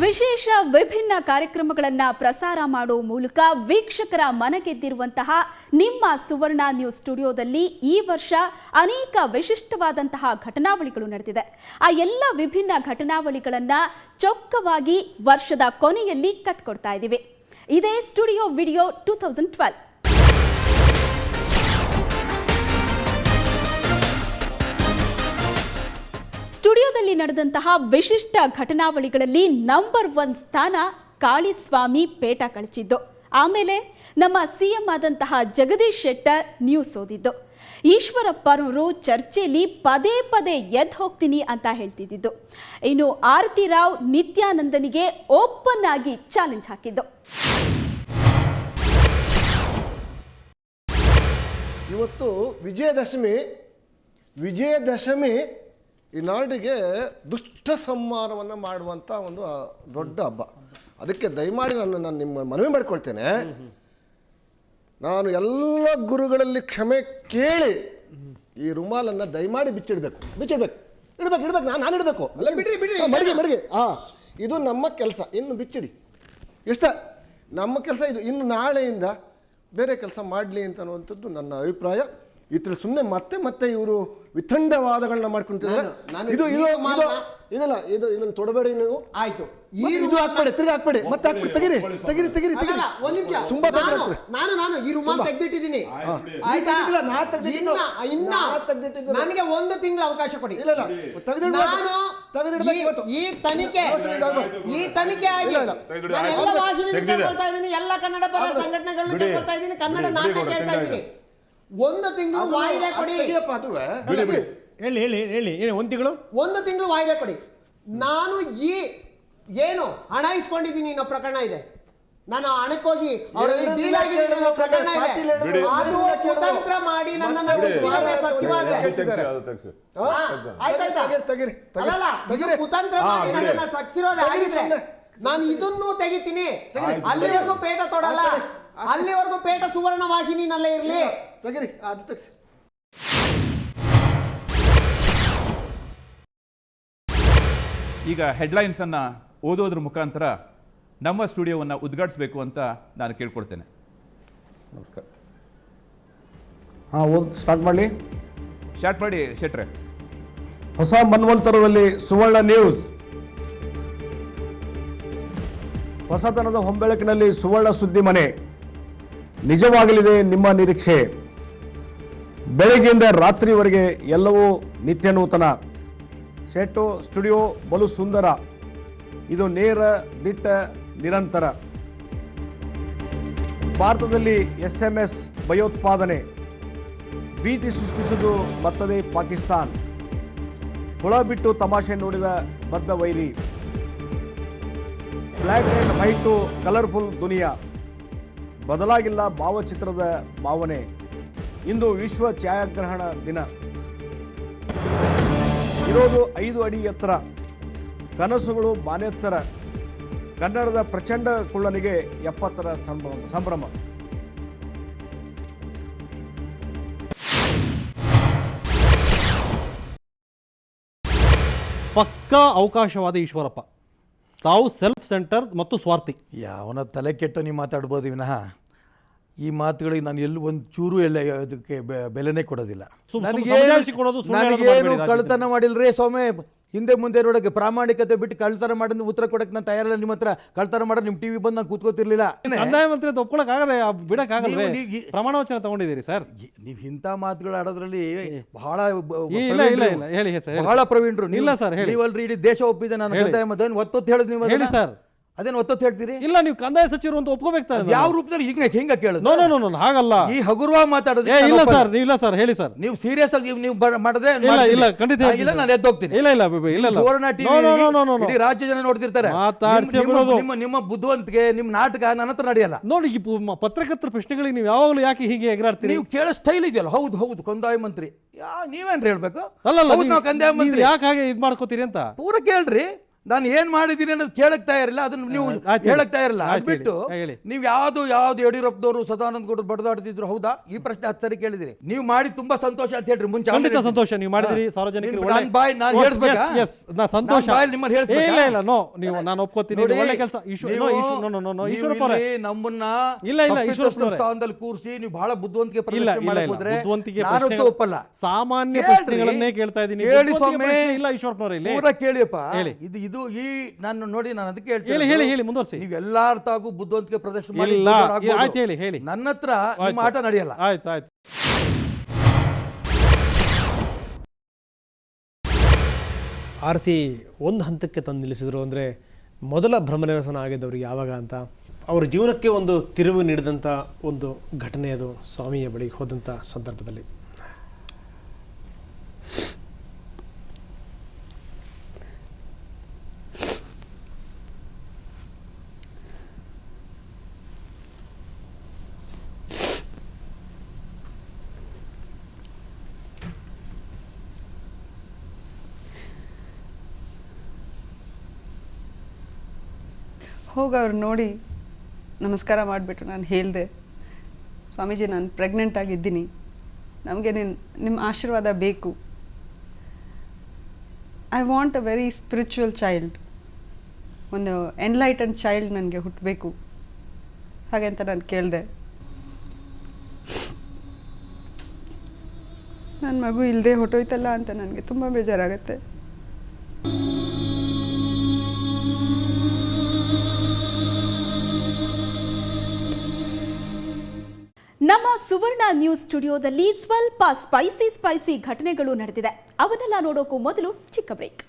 ವಿಶೇಷ ವಿಭಿನ್ನ ಕಾರ್ಯಕ್ರಮಗಳನ್ನು ಪ್ರಸಾರ ಮಾಡುವ ಮೂಲಕ ವೀಕ್ಷಕರ ಮನಗೆದ್ದಿರುವಂತಹ ನಿಮ್ಮ ಸುವರ್ಣ ನ್ಯೂಸ್ ಸ್ಟುಡಿಯೋದಲ್ಲಿ ಈ ವರ್ಷ ಅನೇಕ ವಿಶಿಷ್ಟವಾದಂತಹ ಘಟನಾವಳಿಗಳು ನಡೆದಿದೆ. ಆ ಎಲ್ಲ ವಿಭಿನ್ನ ಘಟನಾವಳಿಗಳನ್ನು ಚೊಕ್ಕವಾಗಿ ವರ್ಷದ ಕೊನೆಯಲ್ಲಿ ಕಟ್ಕೊಡ್ತಾ ಇದ್ದೀವಿ. ಇದೇ ಸ್ಟುಡಿಯೋ ವಿಡಿಯೋ 2012. ಸ್ಟುಡಿಯೋದಲ್ಲಿ ನಡೆದಂತಹ ವಿಶಿಷ್ಟ ಘಟನಾವಳಿಗಳಲ್ಲಿ ನಂಬರ್ 1 ಸ್ಥಾನ ಕಾಳಿಸ್ವಾಮಿ ಪೇಟ ಕಳಚಿದ್ದು. ಆಮೇಲೆ ನಮ್ಮ ಸಿಎಂ ಆದಂತಹ ಜಗದೀಶ್ ಶೆಟ್ಟರ್ ನ್ಯೂಸ್ ಓದಿದ್ದು. ಈಶ್ವರಪ್ಪನವರು ಚರ್ಚೆಯಲ್ಲಿ ಪದೇ ಪದೇ ಎದ್ದು ಹೋಗ್ತೀನಿ ಅಂತ ಹೇಳ್ತಿದ್ದು. ಇನ್ನು ಆರತಿ ರಾವ್ ನಿತ್ಯಾನಂದನಿಗೆ ಓಪನ್ ಆಗಿ ಚಾಲೆಂಜ್ ಹಾಕಿದ್ದು. ಇವತ್ತು ವಿಜಯದಶಮಿ ಈ ನಾಡಿಗೆ ದುಷ್ಟ ಸಂಹಾರವನ್ನು ಮಾಡುವಂಥ ಒಂದು ದೊಡ್ಡ ಹಬ್ಬ. ಅದಕ್ಕೆ ದಯಮಾಡಿ ನಾನು ನಿಮ್ಮ ಮನವಿ ಮಾಡಿಕೊಳ್ತೇನೆ, ನಾನು ಎಲ್ಲ ಗುರುಗಳಲ್ಲಿ ಕ್ಷಮೆ ಕೇಳಿ ಈ ರುಮಾಲನ್ನು ದಯಮಾಡಿ ಬಿಚ್ಚಿಡಬೇಕು. ನಾನು ಇಡಬೇಕು ಮಡಿಗೆ ಇದು ನಮ್ಮ ಕೆಲಸ. ಇನ್ನು ಬಿಚ್ಚಿಡಿ ಎಷ್ಟ ನಮ್ಮ ಕೆಲಸ ಇದು. ಇನ್ನು ನಾಳೆಯಿಂದ ಬೇರೆ ಕೆಲಸ ಮಾಡಲಿ ಅಂತ ಅನ್ನುವಂಥದ್ದು ನನ್ನ ಅಭಿಪ್ರಾಯ. ಇತರ ಸುಮ್ಮನೆ ಮತ್ತೆ ಇವರು ವಿತಂಡವಾದಗಳನ್ನ ಮಾಡ್ಕೊಂತಿದ್ದಾರೆ. ಇದು ಇದಲ್ಲ, ಇದು ಇದನ್ನು ತೊಡಬೇಡಿ ನೀವು. ಆಯ್ತು, ಇದು ಹಾಕ್ಬೇಡಿ, ತಿರ್ಗಿ ಹಾಕ್ಬೇಡಿ, ಮತ್ತೆ ಹಾಕ್ಬಿಡಿ, ತೆಗಿರಿ. ತುಂಬಾ ನಾನು ಈ ರುಮಾಲ್ ತೆಗೆದಿಟ್ಟಿದ್ದೀನಿ. ನನಗೆ 1 ತಿಂಗಳ ಅವಕಾಶ ಕೊಡಿ. ಈ ತನಿಖೆ ಆಗಿ ಎಲ್ಲ ವಾಹಿನಿ ಕೇಳ್ಕೊಳ್ತಾ ಇದ್ದೀನಿ, ಎಲ್ಲ ಕನ್ನಡ ಪರ ಸಂಘಟನೆಗಳನ್ನ ಕೇಳ್ಕೊಳ್ತಾ ಇದ್ದೀನಿ, ಕನ್ನಡ ನಾಟಕ ಕೇಳ್ತಾ ಇದ್ದೀನಿ. 1 ತಿಂಗಳು ವಾಯಿದೆ ಕೊಡಿ. ಹೇಳಿ 1 ತಿಂಗಳು ವಾಯಿದೆ ಕೊಡಿ. ನಾನು ಏನು ಹಣ ಇಸ್ಕೊಂಡಿದ್ದೀನಿ ಅನ್ನೋ ಪ್ರಕರಣ ಇದೆ. ನಾನು ಹಣಕ್ಕೋಗಿ ಅವರಲ್ಲಿ ಡೀಲ್ ಆಗಿದ್ದೀನಿ ಅನ್ನೋ ಪ್ರಕರಣ ಇದೆ. ಅದು ಕುತಂತ್ರ ಮಾಡಿ ನನ್ನನ್ನು ಸತ್ಯವಾದ ಕುತಂತ್ರ ಮಾಡಿ ನನ್ನನ್ನು ಸಕ್ಸಿರೋದು ಆಗಿದೆ. ನಾನು ಇದನ್ನು ತೆಗಿತೀನಿ. ಅಲ್ಲಿವರೆಗೂ ಪೇಟ ತೊಡಲ್ಲ. ಅಲ್ಲಿವರೆಗೂ ಪೇಟ ಸುವರ್ಣ ವಾಹಿನಿನಲ್ಲೇ ಇರಲಿ. ಈಗ ಹೆಡ್ಲೈನ್ಸ್ ಅನ್ನ ಓದೋದ್ರ ಮುಖಾಂತರ ನಮ್ಮ ಸ್ಟುಡಿಯೋವನ್ನು ಉದ್ಘಾಟಿಸಬೇಕು ಅಂತ ನಾನು ಕೇಳ್ಕೊಳ್ತೇನೆ. ನಮಸ್ಕಾರ. ಸ್ಟಾರ್ಟ್ ಮಾಡಿ ಶೆಟ್ರೆ. ಹೊಸ ಮನ್ವಂತರದಲ್ಲಿ ಸುವರ್ಣ ನ್ಯೂಸ್. ಹೊಸತನದ ಹೊಂಬೆಳಕಿನಲ್ಲಿ ಸುವರ್ಣ ಸುದ್ದಿ ಮನೆ. ನಿಜವಾಗಲಿದೆ ನಿಮ್ಮ ನಿರೀಕ್ಷೆ. ಬೆಳಗ್ಗೆಯಿಂದ ರಾತ್ರಿವರೆಗೆ ಎಲ್ಲವೂ ನಿತ್ಯ ನೂತನ. ಶೆಟ್ಟು ಸ್ಟುಡಿಯೋ ಬಲು ಸುಂದರ. ಇದು ನೇರ, ದಿಟ್ಟ, ನಿರಂತರ. ಭಾರತದಲ್ಲಿ SMS ಭಯೋತ್ಪಾದನೆ, ಭೀತಿ ಸೃಷ್ಟಿಸುವುದು ಮತ್ತದೇ ಪಾಕಿಸ್ತಾನ್. ಹುಳ ಬಿಟ್ಟು ತಮಾಷೆ ನೋಡಿದ ಬದ್ಧ ವೈರಿ. ಬ್ಲ್ಯಾಕ್ ಆ್ಯಂಡ್ ವೈಟು ಕಲರ್ಫುಲ್ ದುನಿಯಾ. ಬದಲಾಗಿಲ್ಲ ಭಾವಚಿತ್ರದ ಭಾವನೆ. ಇಂದು ವಿಶ್ವ ಛಾಯಾಗ್ರಹಣ ದಿನ. ಇರೋದು 5 ಅಡಿ ಎತ್ತರ, ಕನಸುಗಳು ಬಾನೆತ್ತರ. ಕನ್ನಡದ ಪ್ರಚಂಡ ಕುಳ್ಳನಿಗೆ 70ರ ಸಂಭ್ರಮ. ಪಕ್ಕಾ ಅವಕಾಶವಾದ ಈಶ್ವರಪ್ಪ. ತಾವು ಸೆಲ್ಫ್ ಸೆಂಟರ್ ಮತ್ತು ಸ್ವಾರ್ಥಿ. ಯಾವನ ತಲೆ ಕೆಟ್ಟು ನೀವು ಮಾತಾಡ್ಬೋದು ವಿನಃ ಈ ಮಾತುಗಳಿಗೆ ನಾನು ಎಲ್ಲೂ ಒಂದು ಚೂರು ಅದಕ್ಕೆ ಬೆಲೆನೇ ಕೊಡೋದಿಲ್ಲ. ನನಗೇನು ಕಳ್ತನ ಮಾಡಿಲ್ರಿ ಸ್ವಾಮಿ. ಹಿಂದೆ ಮುಂದೆ ನೋಡಕ್ಕೆ ಪ್ರಾಮಾಣಿಕತೆ ಬಿಟ್ಟು ಕಳ್ತನ ಮಾಡಿದ ಉತ್ತರ ಕೊಡಕ್ಕೆ ನಾನು ತಯಾರಿಲ್ಲ. ನಿಮ್ಮ ಹತ್ರ ಕಳ್ತನ ಮಾಡೋದು ನಿಮ್ಮ ಟಿವಿ ಬಂದು ನಾನು ಕೂತ್ಕೋತಿರ್ಲಿಲ್ಲ. ಕಂದಾಯ ಮಂತ್ರಿ ಅಂತ ಒಪ್ಕೊಳಕ್ಕಾಗದೆ, ಬಿಡಕ್ಕಾಗಲ್ಲ. ಪ್ರಮಾಣ ವಚನ ತಗೊಂಡಿದ್ದೀರಿ ಸರ್. ನೀವು ಇಂಥ ಮಾತುಗಳು ಆಡೋದ್ರಲ್ಲಿ ಬಹಳ ಹೇಳಿ ಸರ್. ಬಹಳ ಪ್ರವೀಣರು. ಇಲ್ಲ ಸರ್, ನೀವಲ್ರಿ ಇಡೀ ದೇಶ ಒಪ್ಪಿದೆ. ನಾನು ಕಂದಾಯ ಮತ್ತೆ ಒತ್ತೊತ್ತು ಹೇಳಿದ್ ನೀವು. ಹೇಳಿ ಸರ್. ಅದೇನು ಒತ್ತೊತ್ತು ಹೇಳ್ತೀರಿ? ಇಲ್ಲ, ನೀವು ಕಂದಾಯ ಸಚಿವರು ಅಂತ ಒಪ್ಕೋಬೇಕು. ಯಾವ ರೂಪದಲ್ಲಿ ಹಿಂಗ ಕೇಳೋದು? ನೋ ಹಾಗಲ್ಲ. ಈ ಹಗುರವಾಗಿ ಮಾತಾಡೋದು ಇಲ್ಲ ಸರ್ ಹೇಳಿ ಸರ್. ನೀವು ಸೀರಿಯಸ್ ಆಗಿ ನೀವು ಮಾಡಿದ್ರೆ ಇಲ್ಲ ಖಂಡಿತ ಇಲ್ಲ, ನಾನು ಎದ್ದೋಗ್ತೀನಿ. ಇಲ್ಲ ಸುವರ್ಣ ಟಿವಿ ರಾಜ್ಯ ಜನ ನೋಡ್ತಿರ್ತಾರೆ. ನಿಮ್ಮ ಬುದ್ಧಿವಂತಿಕೆ, ನಿಮ್ಮ ನಾಟಕ ನನ್ನ ಹತ್ರ ನಡೆಯಲ್ಲ ನೋಡಿ. ಪತ್ರಕರ್ತರ ಪ್ರಶ್ನೆಗಳಿಗೆ ನೀವು ಯಾವಾಗಲೂ ಯಾಕೆ ಹೀಗೆ ಎಗರಾಡ್ತೀರಿ? ನೀವು ಕೇಳೋ ಸ್ಟೈಲ್ ಇದೆಯಲ್ಲ. ಹೌದು ಕಂದಾಯ ಮಂತ್ರಿ ನೀವೇನ್ರಿ ಹೇಳ್ಬೇಕು? ಅಲ್ಲ ಕಂದಾಯ ಮಂತ್ರಿ ಯಾಕೆ ಹಾಗೆ ಇದು ಮಾಡ್ಕೋತೀರಿ ಅಂತ ಪೂರ ಕೇಳ್ರಿ. ನಾನು ಏನ್ ಮಾಡಿದ್ದೀನಿ ಅನ್ನೋದು ಕೇಳಕ್ ತಯಾರಿಲ್ಲ, ಅದನ್ನ ನೀವು ಆಯ್ತು, ಹೇಳಕ್ ತಯಾರಿಲ್ಲ. ಆಯ್ತು, ಅದ್ಬಿಟ್ಟು ಹೇಳಿ. ನೀವು ಯಾವ್ದು ಯಡಿಯೂರಪ್ಪನವರು ಸದಾನಂದ ಗೌಡರು ಬಡದಾಡ್ತಿದ್ರು, ಹೌದಾ? ಈ ಪ್ರಶ್ನೆ 10 ಸರಿ ಕೇಳಿದಿರಿ. ನೀವು ಮಾಡಿ ತುಂಬಾ ಸಂತೋಷ ಅಂತ ಹೇಳ್ರಿ ಮುಂಚೆ. ಖಂಡಿತ ಸಂತೋಷ, ನೀವು ಮಾಡಿದಿರಿ ಸಾರ್ವಜನಿಕರಿಗೆ ಒಳ್ಳೆ- ನಾನು ಬಾಯ್ ನಾನು Yes, ಹೇಳಿಸ್ಬೇಕಾ? yes, ನಾ ಸಂತೋಷ. ನಾನ್ ಬಾಯಲ್ಲಿ ನಿಮ್ಮನ್ನ ಹೇಳಿಸ್ಬೇಕಾ? ಇಲ್ಲ ಇಲ್ಲ, ನೋ, ನೀವು ನಾನು ಒಪ್ಕೋತೀನಿ, ನೋಡಿ, ಒಳ್ಳೆ ಕೆಲಸ. ನೀವು ಈಶ್ವರಪ್ಪ ಅವರೇ, ಇಲ್ಲಿ ನಮ್ಮನ್ನ ಇಲ್ಲ, ಇಲ್ಲ, ಈಶ್ವರಪ್ಪ ಅವರೇ. ಸ್ಥಾನದಲ್ಲಿ ಕೂರಿಸಿ ನೀವು ಬಹಳ ಬುದ್ಧಿವಂತಿಕೆ ಇಲ್ಲ ಪ್ರದರ್ಶನ ಇಲ್ಲ ಮಾಡಕ್ ಇಲ್ಲ, ಹೋದ್ರೆ ಬುದ್ಧಿವಂತಿಕೆ ನಾನಂತೂ ಪ್ರಶ್ನೆಗಳು- ಒಪ್ಪಲ್ಲ. ಸಾಮಾನ್ಯ ಕೇಳ್ರಿ. ಪ್ರಶ್ನೆಗಳನ್ನೇ ಕೇಳ್ತಾ ಇದ್ದೀನಿ. ಹೇಳಿ ಬುದ್ಧಿವಂತಿಕೆ ಸ್ವಾಮಿ. ಪ್ರಶ್ನೆ ಇಲ್ಲ ಈಶ್ವರಪ್ಪನವರೇ ಇಲ್ಲಿ. ಪೂರ ಕೇಳಿಯಪ್ಪ. ಹೇಳಿ. ಇದು ಈ ನಾನು ನೋಡಿ, ನಾನು ಅದಕ್ಕೆ ಹೇಳಿ ಹೇಳ್ತೀನಿ, ಹೇಳಿ ಹೇಳಿ, ಮುಂದುವರಿಸಿ. ನೀವು ಎಲ್ಲಾರ ತಾಗೂ ಬುದ್ಧಿವಂತಿಕೆ ಪ್ರದರ್ಶನ ಮಾಡಿ ಇಲ್ಲ, ದೊಡ್ಡವರಾಗ್ಬೋದು. ಆಯ್ತು, ಹೇಳಿ ಹೇಳಿ. ನನ್ನ ಹತ್ರ ನಿಮ್ಮ ಆಟ ನಡೆಯಲ್ಲ. ಆಯ್ತು ಆಯ್ತು. ಆರತಿ ಒಂದು ಹಂತಕ್ಕೆ ತಂದು ನಿಲ್ಲಿಸಿದ್ರು. ಅಂದರೆ ಮೊದಲ ಭ್ರಮನಿರಸನ ಆಗಿದ್ದವ್ರಿಗೆ ಯಾವಾಗ ಅಂತ, ಅವರ ಜೀವನಕ್ಕೆ ಒಂದು ತಿರುವು ನೀಡಿದಂಥ ಒಂದು ಘಟನೆ ಅದು ಸ್ವಾಮಿಯ ಬಳಿಗೆ ಹೋದಂಥ ಸಂದರ್ಭದಲ್ಲಿ. ಹೋಗಿ ಅವ್ರು ನೋಡಿ ನಮಸ್ಕಾರ ಮಾಡಿಬಿಟ್ಟು ನಾನು ಹೇಳಿದೆ, ಸ್ವಾಮೀಜಿ ನಾನು ಪ್ರೆಗ್ನೆಂಟ್ ಆಗಿದ್ದೀನಿ, ನಮಗೆ ನಿಮ್ಮ ಆಶೀರ್ವಾದ ಬೇಕು. I want a very spiritual child, ಒಂದು ಎನ್ಲೈಟನ್ ಚೈಲ್ಡ್ ನನಗೆ ಹುಟ್ಟಬೇಕು ಹಾಗೆ ಅಂತ ನಾನು ಕೇಳಿದೆ. ನನ್ನ ಮಗು ಇಲ್ಲದೆ ಹೊಟ್ಟೋಯ್ತಲ್ಲ ಅಂತ ನನಗೆ ತುಂಬ ಬೇಜಾರಾಗತ್ತೆ. ನಮ್ಮ ಸುವರ್ಣ ನ್ಯೂಸ್ ಸ್ಟುಡಿಯೋದಲ್ಲಿ ಸ್ವಲ್ಪ ಸ್ಪೈಸಿ ಘಟನೆಗಳು ನಡೆದಿದೆ. ಅವನ್ನೆಲ್ಲ ನೋಡೋಕ್ಕೂ ಮೊದಲು ಚಿಕ್ಕ ಬ್ರೇಕ್.